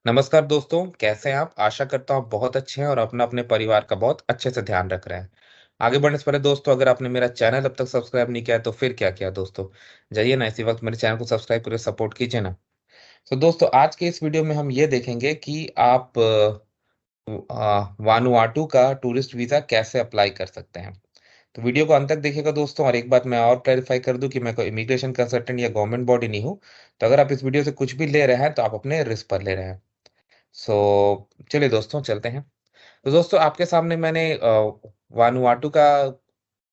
नमस्कार दोस्तों, कैसे हैं आप? आशा करता हूँ आप बहुत अच्छे हैं और अपना अपने परिवार का बहुत अच्छे से ध्यान रख रहे हैं। आगे बढ़ने से पहले दोस्तों, अगर आपने मेरा चैनल अब तक सब्सक्राइब नहीं किया है तो फिर क्या किया दोस्तों? जाइए ना इसी वक्त मेरे चैनल को सब्सक्राइब करके सपोर्ट कीजिए ना। तो दोस्तों, आज के इस वीडियो में हम ये देखेंगे कि आप वानुआटू का टूरिस्ट वीज़ा कैसे अप्लाई कर सकते हैं। तो वीडियो को अंत तक देखिएगा दोस्तों, और एक बात मैं और क्लैरिफाई कर दूं कि मैं कोई इमिग्रेशन कंसल्टेंट या गवर्नमेंट बॉडी नहीं हूं। तो अगर आप इस वीडियो से कुछ भी ले रहे हैं तो आप अपने रिस्क पर ले रहे हैं। चलिए दोस्तों, चलते हैं। तो दोस्तों, आपके सामने मैंने वानुआटू का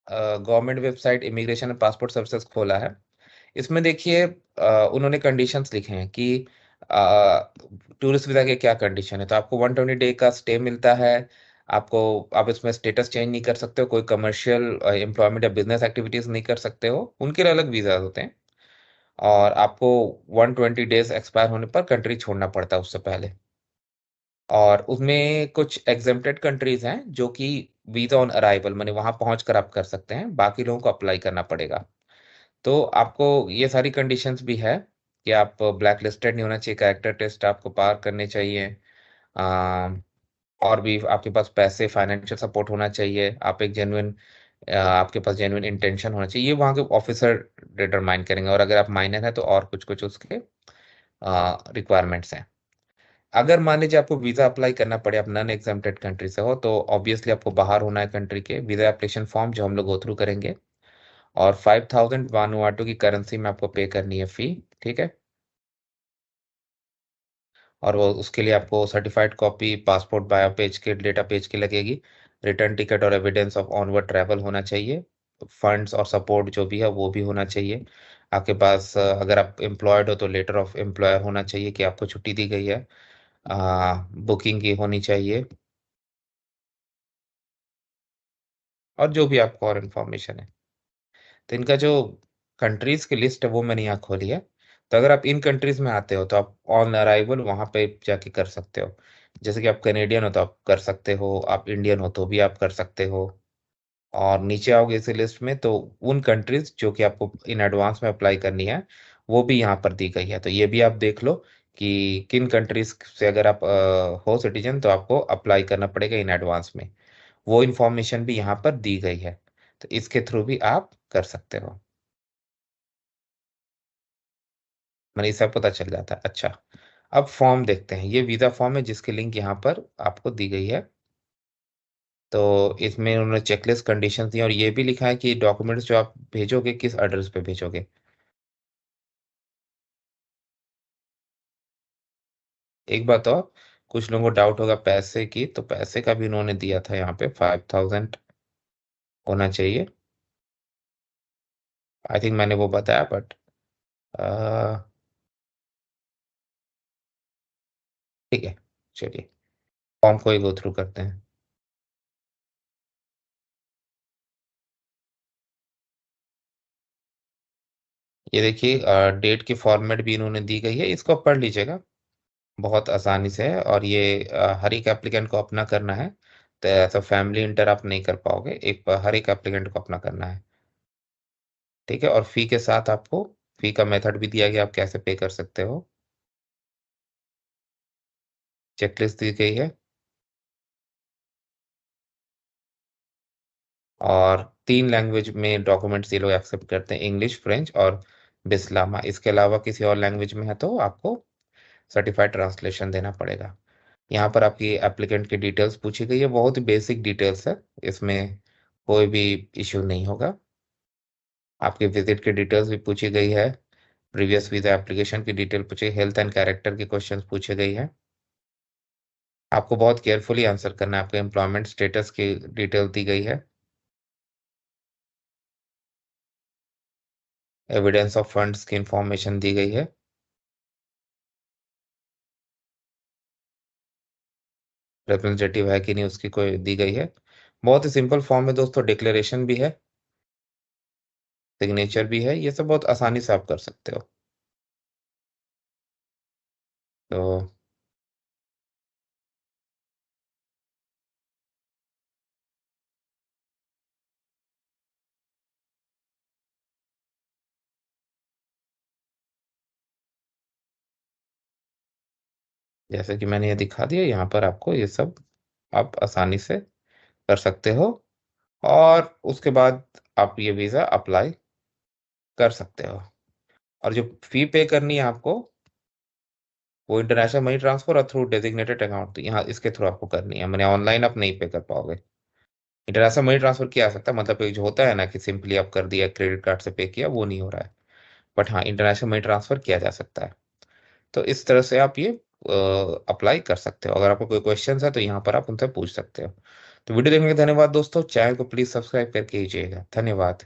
government website immigration and passport services खोला है। इसमें देखिए, उन्होंने कंडीशंस लिखे हैं कि टूरिस्ट वीजा के क्या कंडीशन है। तो आपको 120 डे का स्टे मिलता है। आपको आप इसमें स्टेटस चेंज नहीं कर सकते हो, कोई कमर्शियल एम्प्लॉयमेंट या बिजनेस एक्टिविटीज नहीं कर सकते हो, उनके लिए अलग वीजा होते हैं। और आपको 120 डेज एक्सपायर होने पर कंट्री छोड़ना पड़ता है उससे पहले। और उसमें कुछ एग्जेम्प्टेड कंट्रीज हैं जो कि वीजा ऑन अराइवल माने वहां पहुंच कर आप कर सकते हैं, बाकी लोगों को अप्लाई करना पड़ेगा। तो आपको ये सारी कंडीशंस भी है कि आप ब्लैक लिस्टेड नहीं होना चाहिए, कैरेक्टर टेस्ट आपको पार करने चाहिए। अ, और भी आपके पास पैसे फाइनेंशियल सपोर्ट होना चाहिए, आप एक जेन्युइन आपके पास जेन्युइन इंटेंशन होना चाहिए। ये वहाँ के ऑफिसर डिटरमाइन करेंगे, और अगर आप माइनर हैं तो और कुछ कुछ उसके रिक्वायरमेंट्स हैं। अगर मान लीजिए आपको वीजा अप्लाई करना पड़े, आप नॉन एग्जेम्प्टेड कंट्री से हो, तो ऑब्वियसली आपको बाहर होना है कंट्री के। वीजा एप्लीकेशन फॉर्म जो हम लोग गो थ्रू करेंगे, और 5,000 वानुआटू की करेंसी में आपको पे करनी है फी। ठीक है। और वो उसके लिए आपको certified copy passport bio page के डेटा पेज की लगेगी। रिटर्न टिकट और एविडेंस ऑफ ऑनवर्ड ट्रैवल होना चाहिए। फंड्स और सपोर्ट जो भी है वो भी होना चाहिए। आपके पास अगर आप एम्प्लॉयड हो तो लेटर ऑफ एम्प्लॉयर होना चाहिए कि आपको छुट्टी दी गई है। बुकिंग की होनी चाहिए। और जो भी आपको और इन्फॉर्मेशन है। तो इनका जो कंट्रीज की लिस्ट है वो मैंने यहाँ खोली है। तो अगर आप इन कंट्रीज में आते हो तो आप ऑन अराइवल वहां पे जाके कर सकते हो। जैसे कि आप कनेडियन हो तो आप कर सकते हो, आप इंडियन हो तो भी आप कर सकते हो। और नीचे आओगे इसी लिस्ट में तो उन कंट्रीज जो कि आपको इन एडवांस में अप्लाई करनी है वो भी यहाँ पर दी गई है। तो ये भी आप देख लो कि किन कंट्रीज से अगर आप हो सिटीजन तो आपको अप्लाई करना पड़ेगा इन एडवांस में। वो इन्फॉर्मेशन भी यहाँ पर दी गई है। तो इसके थ्रू भी आप कर सकते हो। मैंने सब पता चल जाता है। अच्छा, अब फॉर्म देखते हैं। ये वीजा फॉर्म है जिसकी लिंक यहाँ पर आपको दी गई है। तो इसमें उन्होंने चेकलिस्ट कंडीशंस दी और ये भी लिखा है कि डॉक्यूमेंट्स जो आप भेजोगे किस एड्रेस पे भेजोगे। एक बात और, कुछ लोगों को डाउट होगा पैसे की, तो पैसे का भी उन्होंने दिया था यहाँ पे 5,000 होना चाहिए। आई थिंक मैंने वो बताया, बट ठीक है। चलिए, फॉर्म को ही गो थ्रू करते हैं। ये देखिए, डेट की फॉर्मेट भी इन्होंने दी गई है, इसको आप पढ़ लीजिएगा। बहुत आसानी से है, और ये हर एक एप्लीकेंट को अपना करना है। तो ऐसा फैमिली इंटर आप नहीं कर पाओगे, एक हर एक एप्लीकेंट को अपना करना है। ठीक है। और फी के साथ आपको फी का मेथड भी दिया गया, आप कैसे पे कर सकते हो। चेकलिस्ट दी गई है। और 3 लैंग्वेज में डॉक्यूमेंट्स ये लोग एक्सेप्ट करते हैं, इंग्लिश, फ्रेंच और बिस्लामा। इसके अलावा किसी और लैंग्वेज में है तो आपको सर्टिफाइड ट्रांसलेशन देना पड़ेगा। यहाँ पर आपकी एप्लीकेंट की डिटेल्स पूछी गई है, बहुत ही बेसिक डिटेल्स है। इसमें कोई भी इश्यू नहीं होगा। आपके विजिट की डिटेल्स भी पूछी गई है। प्रीवियस वीजा एप्लीकेशन की डिटेल पूछी, हेल्थ एंड कैरेक्टर की क्वेश्चंस पूछे गई है। आपको बहुत केयरफुली आंसर करना है। आपके एम्प्लॉयमेंट स्टेटस की डिटेल दी गई है। एविडेंस ऑफ फंड्स की इंफॉर्मेशन दी गई है। रिप्रेजेंटेटिव है कि नहीं उसकी कोई दी गई है। बहुत ही सिंपल फॉर्म है दोस्तों, डिक्लेरेशन भी है, सिग्नेचर भी है, ये सब बहुत आसानी से आप कर सकते हो। तो जैसे कि मैंने ये दिखा दिया, यहाँ पर आपको ये सब आप आसानी से कर सकते हो। और उसके बाद आप ये वीज़ा अप्लाई कर सकते हो। और जो फी पे करनी है आपको, वो इंटरनेशनल मनी ट्रांसफर और थ्रू डेजिग्नेटेड अकाउंट यहाँ इसके थ्रू आपको करनी है। मैंने ऑनलाइन आप नहीं पे कर पाओगे। इंटरनेशनल मनी ट्रांसफर किया जा सकता है, मतलब एक जो होता है ना कि सिंपली आप कर दिया क्रेडिट कार्ड से पे किया, वो नहीं हो रहा है। बट हाँ, इंटरनेशनल मनी ट्रांसफर किया जा सकता है। तो इस तरह से आप ये अप्लाई कर सकते हो। अगर आपको कोई क्वेश्चन है तो यहाँ पर आप उनसे पूछ सकते हो। तो वीडियो देखने के लिए धन्यवाद दोस्तों। चैनल को प्लीज सब्सक्राइब करके कीजिएगा। धन्यवाद।